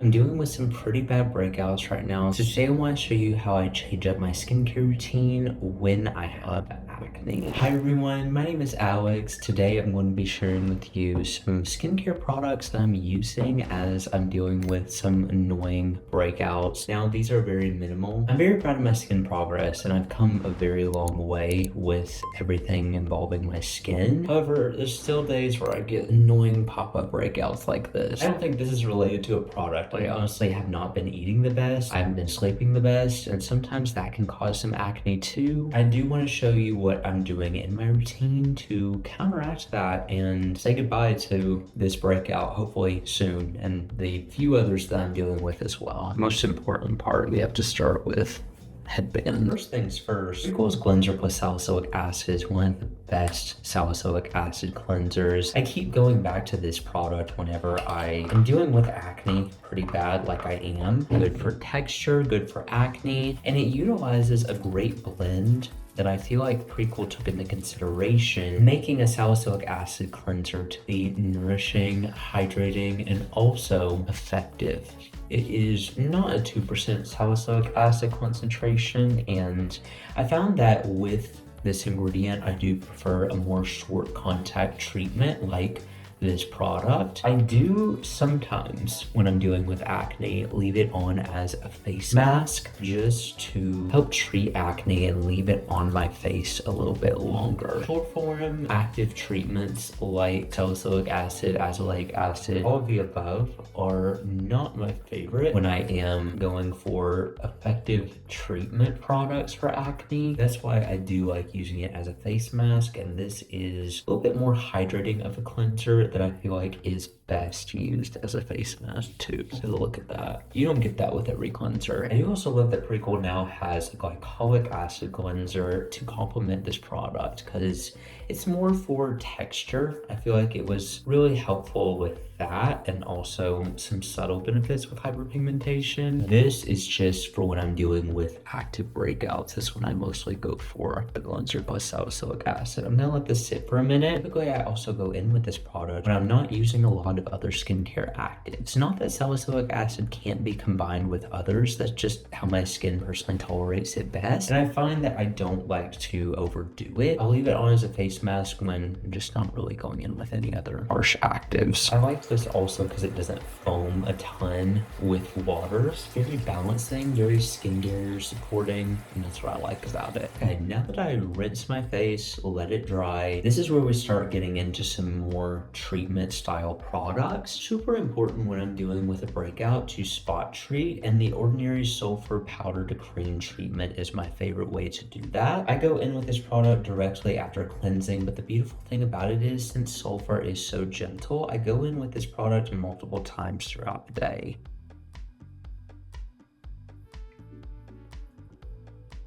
I'm dealing with some pretty bad breakouts right now. So today I want to show you how I change up my skincare routine when I have acne. Hi everyone, my name is Alex. Today I'm going to be sharing with you some skincare products that I'm using as I'm dealing with some annoying breakouts. Now these are very minimal. I'm very proud of my skin progress and I've come a very long way with everything involving my skin. However, there's still days where I get annoying pop-up breakouts like this. I don't think this is related to a product. I honestly have not been eating the best. I haven't been sleeping the best, and sometimes that can cause some acne too. I do want to show you what I'm doing in my routine to counteract that and say goodbye to this breakout hopefully soon, and the few others that I'm dealing with as well. Most important part we have to start with headband. First things first, Equals Cleanser plus Salicylic Acid is one of the best salicylic acid cleansers. I keep going back to this product whenever I am dealing with acne pretty bad like I am. Good for texture, good for acne, and it utilizes a great blend that I feel like Prequel took into consideration, making a salicylic acid cleanser to be nourishing, hydrating, and also effective. It is not a 2% salicylic acid concentration, and I found that with this ingredient, I do prefer a more short contact treatment like this product. I do sometimes, when I'm dealing with acne, leave it on as a face mask just to help treat acne and leave it on my face a little bit longer. Short form active treatments like salicylic acid, azelaic acid, all of the above are not my favorite when I am going for effective treatment products for acne. That's why I do like using it as a face mask, and this is a little bit more hydrating of a cleanser that I feel like is best used as a face mask too. So look at that. You don't get that with every cleanser. I do also love that Prequel now has a glycolic acid cleanser to complement this product because it's more for texture. I feel like it was really helpful with that and also some subtle benefits with hyperpigmentation. This is just for when I'm dealing with active breakouts. This one I mostly go for the cleanser plus salicylic acid. I'm gonna let this sit for a minute. Typically I also go in with this product when I'm not using a lot of other skincare actives. It's not that salicylic acid can't be combined with others, that's just how my skin personally tolerates it best. And I find that I don't like to overdo it. I'll leave it on as a face mask when I'm just not really going in with any other harsh actives. I like this also because it doesn't foam a ton with water. It's very balancing, very skincare supporting, and that's what I like about it. Okay, now that I rinse my face, let it dry, this is where we start getting into some more treatment style products. Super important when I'm dealing with a breakout to spot treat, and the Ordinary Sulfur Powder to Cream treatment is my favorite way to do that. I go in with this product directly after cleansing, but the beautiful thing about it is since sulfur is so gentle, I go in with this product multiple times throughout the day.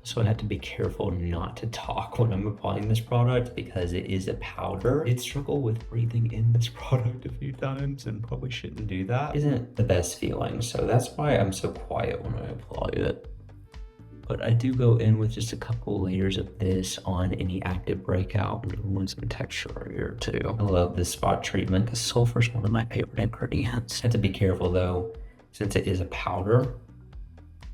So I have to be careful not to talk when I'm applying this product because it is a powder. I did struggle with breathing in this product a few times and probably shouldn't do that. Isn't the best feeling, so that's why I'm so quiet when I apply it. But I do go in with just a couple layers of this on any active breakout and want some texture here too. I love this spot treatment because sulfur is one of my favorite ingredients. I have to be careful though, since it is a powder,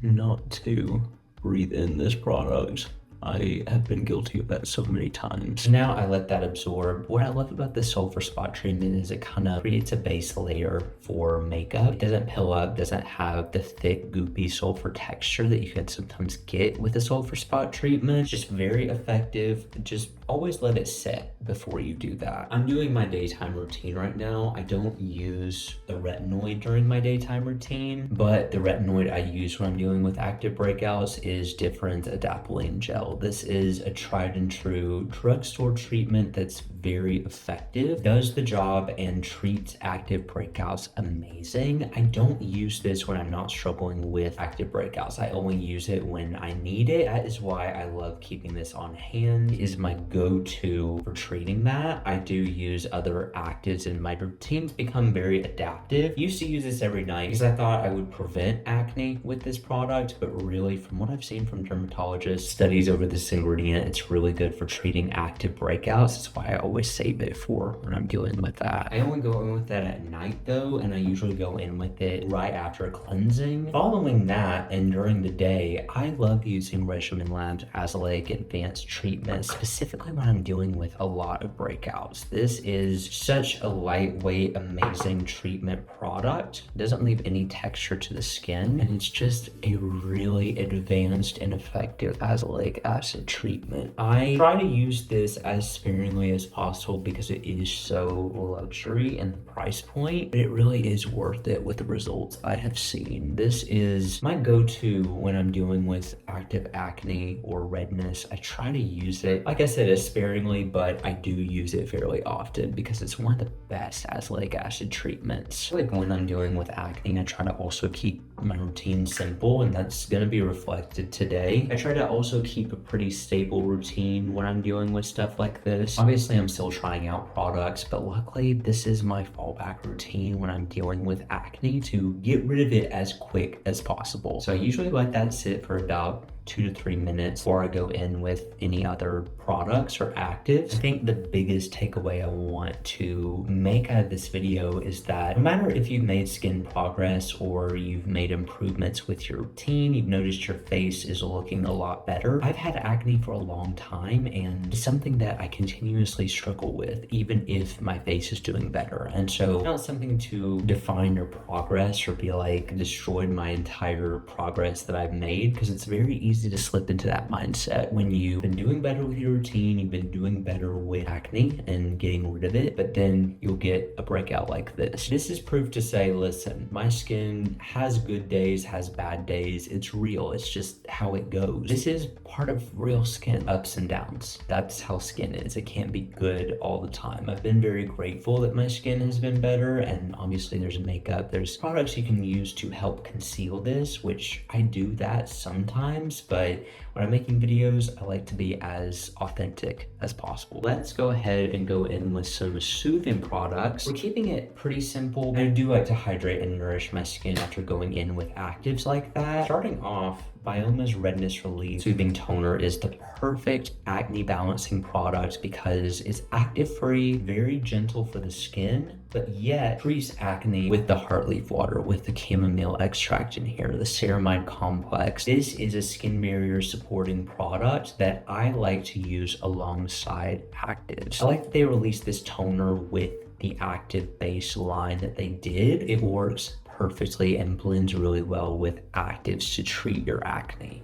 not to breathe in this product. I have been guilty of that so many times. Now I let that absorb. What I love about this sulfur spot treatment is it kind of creates a base layer for makeup. It doesn't pill up, doesn't have the thick, goopy sulfur texture that you can sometimes get with a sulfur spot treatment. It's just very effective. Just always let it set before you do that. I'm doing my daytime routine right now. I don't use the retinoid during my daytime routine, but the retinoid I use when I'm dealing with active breakouts is different adapalene gel. This is a tried and true drugstore treatment that's very effective, does the job, and treats active breakouts amazing. I don't use this when I'm not struggling with active breakouts. I only use it when I need it. That is why I love keeping this on hand. It is my go-to for treating that. I do use other actives in my routine to become very adaptive. Used to use this every night because I thought I would prevent acne with this product, but really from what I've seen from dermatologists, studies over over this ingredient. It's really good for treating active breakouts. That's why I always save it for when I'm dealing with that. I only go in with that at night though, and I usually go in with it right after cleansing. Following that and during the day, I love using Regimen Labs Azelaic Advanced Treatment, specifically when I'm dealing with a lot of breakouts. This is such a lightweight, amazing treatment product. It doesn't leave any texture to the skin, and it's just a really advanced and effective azelaic acid treatment. I try to use this as sparingly as possible because it is so luxury in the price point, but it really is worth it with the results I have seen. This is my go-to when I'm dealing with active acne or redness. I try to use it, like I said, as sparingly, but I do use it fairly often because it's one of the best azelaic acid treatments. Like when I'm dealing with acne, I try to also keep my routine simple, and that's going to be reflected today. I try to also keep a pretty stable routine when I'm dealing with stuff like this. Obviously, I'm still trying out products, but luckily this is my fallback routine when I'm dealing with acne to get rid of it as quick as possible. So I usually let that sit for about 2 to 3 minutes before I go in with any other products or actives. I think the biggest takeaway I want to make out of this video is that no matter if you've made skin progress or you've made improvements with your routine, you've noticed your face is looking a lot better. I've had acne for a long time, and it's something that I continuously struggle with, even if my face is doing better. And so it's not something to define your progress or be like destroyed my entire progress that I've made, because it's very easy to slip into that mindset when you've been doing better with your routine, you've been doing better with acne and getting rid of it, but then you'll get a breakout like this. This is proof to say, listen, my skin has good days, has bad days. It's real. It's just how it goes. This is part of real skin, ups and downs. That's how skin is. It can't be good all the time. I've been very grateful that my skin has been better, and obviously there's makeup, there's products you can use to help conceal this, which I do that sometimes, but when I'm making videos, I like to be as authentic as possible. Let's go ahead and go in with some soothing products. We're keeping it pretty simple. I do like to hydrate and nourish my skin after going in with actives like that. Starting off, Bioma's Redness Relief Soothing Toner is the perfect acne balancing product because it's active-free, very gentle for the skin, but yet treats acne with the heart leaf water, with the chamomile extract in here, the ceramide complex. This is a skin barrier supporting product that I like to use alongside actives. I like that they released this toner with the active base line that they did. It works perfectly and blends really well with actives to treat your acne.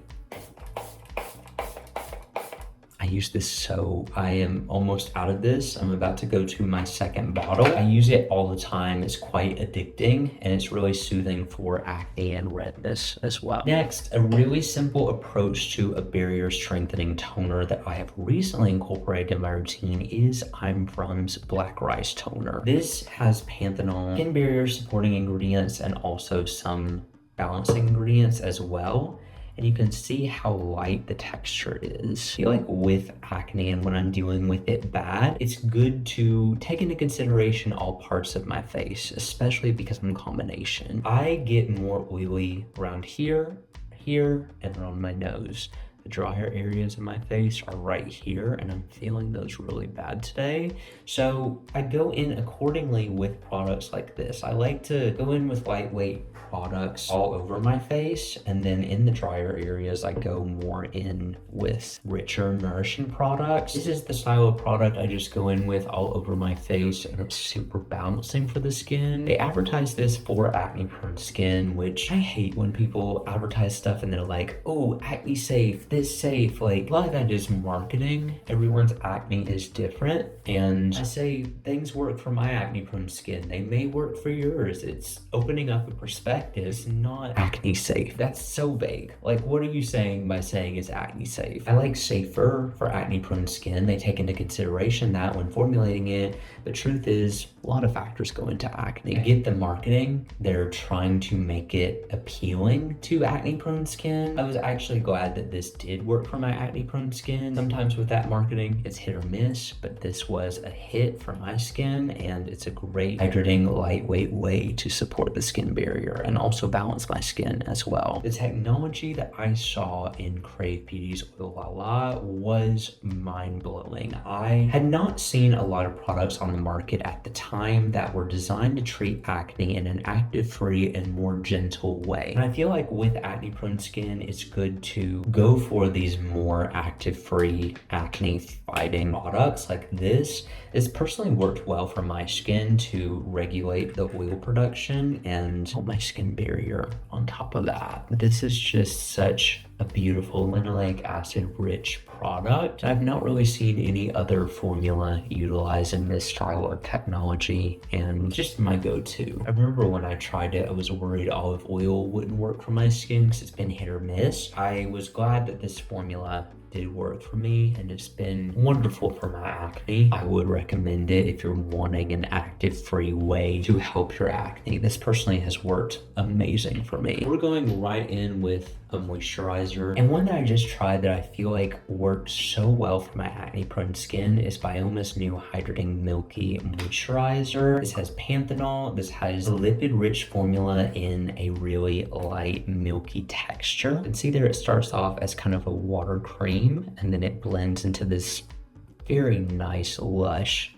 I use this, so I am almost out of this. I'm about to go to my second bottle. I use it all the time. It's quite addicting, and it's really soothing for acne and redness as well. Next, a really simple approach to a barrier strengthening toner that I have recently incorporated in my routine is I'm From's Black Rice Toner. This has panthenol, skin barrier supporting ingredients, and also some balancing ingredients as well. And you can see how light the texture is. I feel like with acne and when I'm dealing with it bad, it's good to take into consideration all parts of my face, especially because I'm a combination. I get more oily around here, and around my nose. The drier areas of my face are right here, and I'm feeling those really bad today. So I go in accordingly with products like this. I like to go in with lightweight products all over my face, and then in the drier areas, I go more in with richer, nourishing products. This is the style of product I just go in with all over my face, and it's super balancing for the skin. They advertise this for acne-prone skin, which I hate when people advertise stuff and they're like, oh, acne safe, this safe. Like, a lot of that is marketing. Everyone's acne is different, and I say things work for my acne-prone skin. They may work for yours. It's opening up a perspective. It's not acne safe. That's so vague. Like, what are you saying by saying it's acne safe? I like safer for acne-prone skin. They take into consideration that when formulating it. The truth is, A lot of factors go into acne. I get the marketing. They're trying to make it appealing to acne-prone skin. I was actually glad that this did work for my acne-prone skin. Sometimes with that marketing, it's hit or miss, but this was a hit for my skin, and it's a great hydrating, lightweight way to support the skin barrier and also balance my skin as well. The technology that I saw in Crave Beauty's Oil La La was mind-blowing. I had not seen a lot of products on the market at the time that were designed to treat acne in an active-free and more gentle way. And I feel like with acne-prone skin, it's good to go for these more active-free, acne-fighting products like this. It's personally worked well for my skin to regulate the oil production and help my skin barrier on top of that. This is just such a beautiful linoleic acid rich product. I've not really seen any other formula utilizing this style of technology, and just my go-to. I remember when I tried it, I was worried olive oil wouldn't work for my skin because it's been hit or miss. I was glad that this formula did work for me, and it's been wonderful for my acne. I would recommend it if you're wanting an active-free way to help your acne. This personally has worked amazing for me. We're going right in with a moisturizer, and one that I just tried that I feel like works so well for my acne-prone skin is Bioma's new Hydrating Milky Moisturizer. This has panthenol. This has a lipid-rich formula in a really light, milky texture. You can see there it starts off as kind of a water cream, and then it blends into this very nice, lush,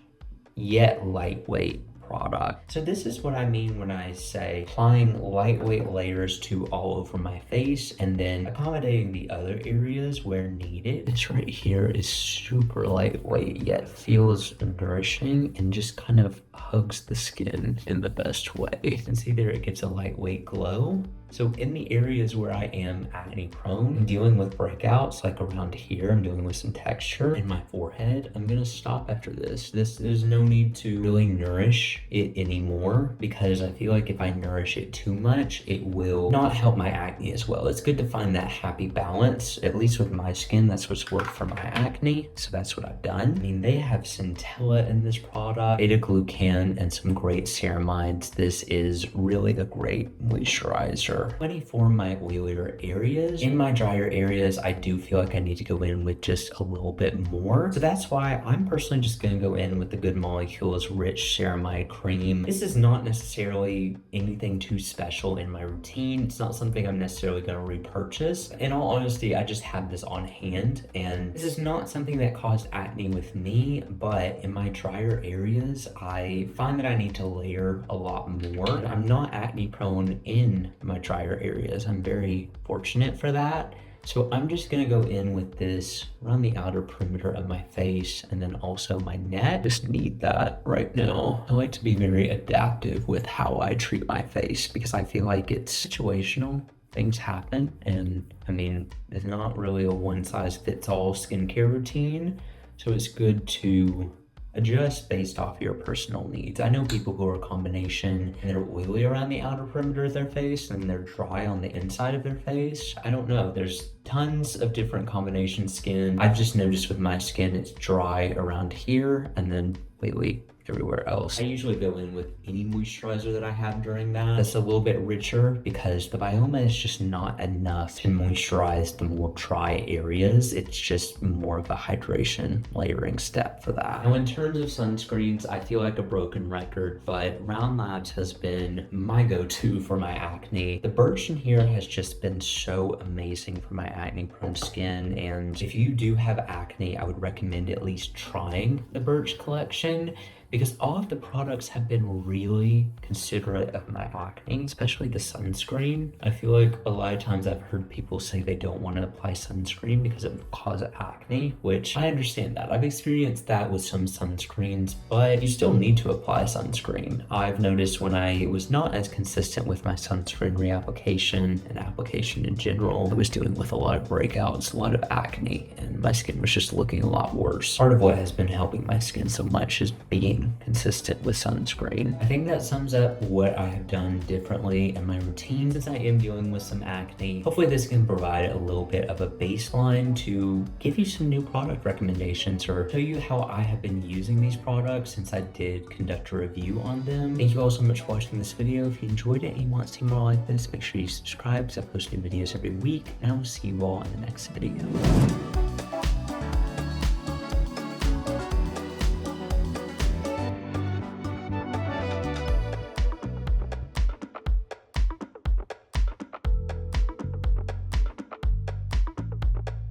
yet lightweight product. So this is what I mean when I say applying lightweight layers to all over my face and then accommodating the other areas where needed. This right here is super lightweight yet feels nourishing and just kind of hugs the skin in the best way. You can see there it gives a lightweight glow. So in the areas where I am acne prone, I'm dealing with breakouts, like around here, I'm dealing with some texture in my forehead. I'm gonna stop after this. There's no need to really nourish it anymore, because I feel like if I nourish it too much, it will not help my acne as well. It's good to find that happy balance, at least with my skin. That's what's worked for my acne, so that's what I've done. I mean, they have centella in this product, beta-glucan, and some great ceramides. This is really a great moisturizer. Plenty for my oilier areas. In my drier areas, I do feel like I need to go in with just a little bit more. So that's why I'm personally just gonna go in with the Good Molecules Rich Ceramide Cream. This is not necessarily anything too special in my routine. It's not something I'm necessarily gonna repurchase. In all honesty, I just have this on hand, and this is not something that caused acne with me, but in my drier areas, I find that I need to layer a lot more. I'm not acne prone in my drier areas. I'm very fortunate for that. So I'm just gonna go in with this around the outer perimeter of my face and then also my neck. Just need that right now. I like to be very adaptive with how I treat my face because I feel like it's situational. Things happen, and I mean, it's not really a one-size-fits-all skincare routine. So it's good to adjust based off your personal needs. I know people who are a combination and they're oily around the outer perimeter of their face and they're dry on the inside of their face. I don't know. There's tons of different combination skin. I've just noticed with my skin, it's dry around here and then oily everywhere else. I usually go in with any moisturizer that I have during that. That's a little bit richer because the Bioma is just not enough to moisturize the more dry areas. It's just more of a hydration layering step for that. Now in terms of sunscreens, I feel like a broken record, but Round Labs has been my go-to for my acne. The birch in here has just been so amazing for my acne prone skin, and if you do have acne, I would recommend at least trying the birch collection, because all of the products have been really considerate of my acne, especially the sunscreen. I feel like a lot of times I've heard people say they don't want to apply sunscreen because it will cause acne, which I understand that. I've experienced that with some sunscreens, but you still need to apply sunscreen. I've noticed when I was not as consistent with my sunscreen reapplication and application in general, I was dealing with a lot of breakouts, a lot of acne, and my skin was just looking a lot worse. Part of what has been helping my skin so much is being staying consistent with sunscreen. I think that sums up what I have done differently in my routine since I am dealing with some acne. Hopefully this can provide a little bit of a baseline to give you some new product recommendations or tell you how I have been using these products since I did conduct a review on them. Thank you all so much for watching this video. If you enjoyed it and you want to see more like this, make sure you subscribe because I post new videos every week, and I will see you all in the next video.